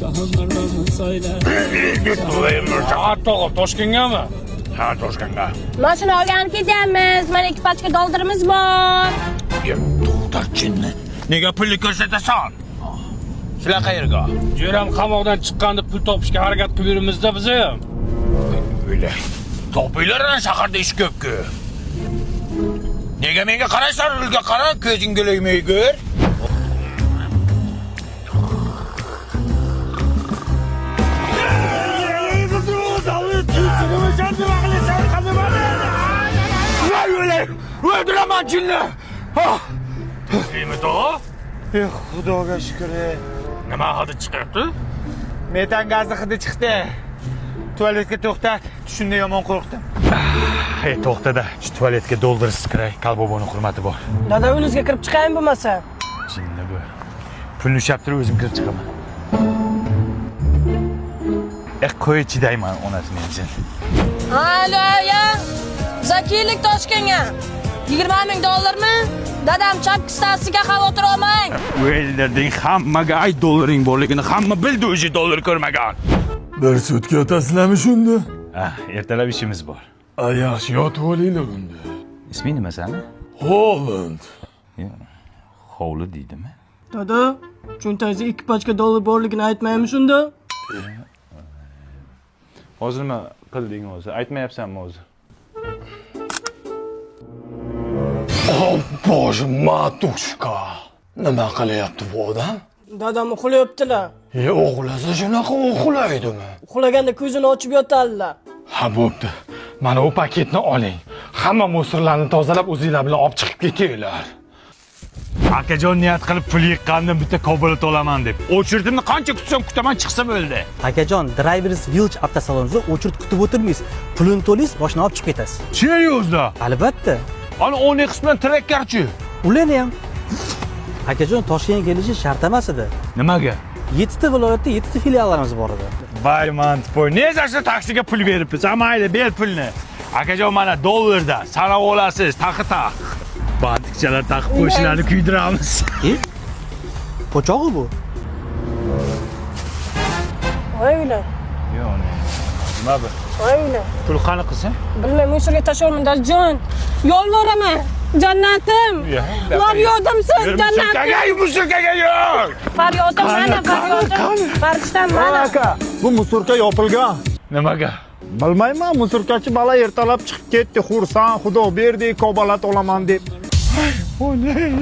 Şahınlarımı söyle. Toshkentgami? Ha, Toshkentga. Mashina olganib ketyapmiz. Mana ekipajga doldurimiz bor. To'xtatchinni. Nega pulni ko'rsatasan? Shular qayerga? Jo'ram qamoqdan chiqqanda pul topishga harakat qilib yuribmiz-da biz ham. Öyle. Topinglardan shaharda ish ko'p-ku. Nega menga qaraysan, rulga qara, ko'zing g'o'laymay ko'r. Öldüremem cinni! İyi mi o? Xudoga shukr. Nima hidi chiqyapti? Metan gazi hidi chiqdi. Tualetga to'xtat. Shunda yomon qo'rqdim. To'xtada. Shu tualetga doldirish kerak. Kalboboni hurmati bor. Dada uyingizga kirib chiqayin bo'lmasa. Jinni bu. Pulni ushlabtirib o'zim kirib chiqaman. Qo'y chidayman onasini jin. Alo ya. Zakiylik Toshkentga. $20,000 Dadam chapki stasiyaga xavotir olmang. O'yinlarding hammaga ay dollaring borligini hamma bildi, o'zi dollar ko'rmagan. Bir sutka otasizlarmi shunda? Ertalab ishimiz bor. Yaxshi yotib olinglar unda. Isming nima sani? Holland. Hovli deydimi? Dada, cho'ntagingizda ekipajga dollar borligini aytmaymi shunda? Hozir nima qilding o'zi? Aytmayapsanmi o'zi? Bože, matushka. Nima qilyapti bu odam? Dadam uxlayaptilar. O'g'lasa shunaqa uxlaydimi? Uxlaganda ko'zini ochib yotadilar. Ha, bo'pti. Mana bu paketni oling. Hamma musorlarni tozalab o'zingizlar bilan olib chiqib ketinglar. Akajon niyat qilib pul yiqqandan bitta Cobalt olaman deb. O'chirdimni qancha kutsam kutaman chiqsa bo'ldi. Akajon, Drivers Village avtosalonida o'chirt kutib o'tirmaysiz. Pulini to'laysiz, boshini olib chiqib ketasiz. Seriozda? Albatta. Ana Onyx bilan Trackerchi. Ularni ham. Akajon, Toshkentga kelishi shart emas edi. Nimaga? 7 ta viloyatda 7 ta filiallarimiz bor edi. Voy mantpoy, nezasi taksiga pul beribsiz? Mayli, ber pulni. Akajon, mana dollarda sanab olasiz, taqi-taq. Bantikchalar taqib qo'shlarni kuydiramiz. Po'chog'i bu. Voy ular. Yo'q, nima bu? Voy ular. Pul qani qilsa? Bilmayman, musorga tashlamayman, Dadajon. Yolvoraman. Jannatim. Faryodim-siz, jannatim. Musurkaga yo'q. Faryodim mana, faryodim. Farishtam mana. Aka, bu musurka yopilgan. Nimaga? Bilmayman, musurkachi bola ertalab chiqib ketdi, xursand, xudo berdi, Cobalt olaman deb. Allah'ım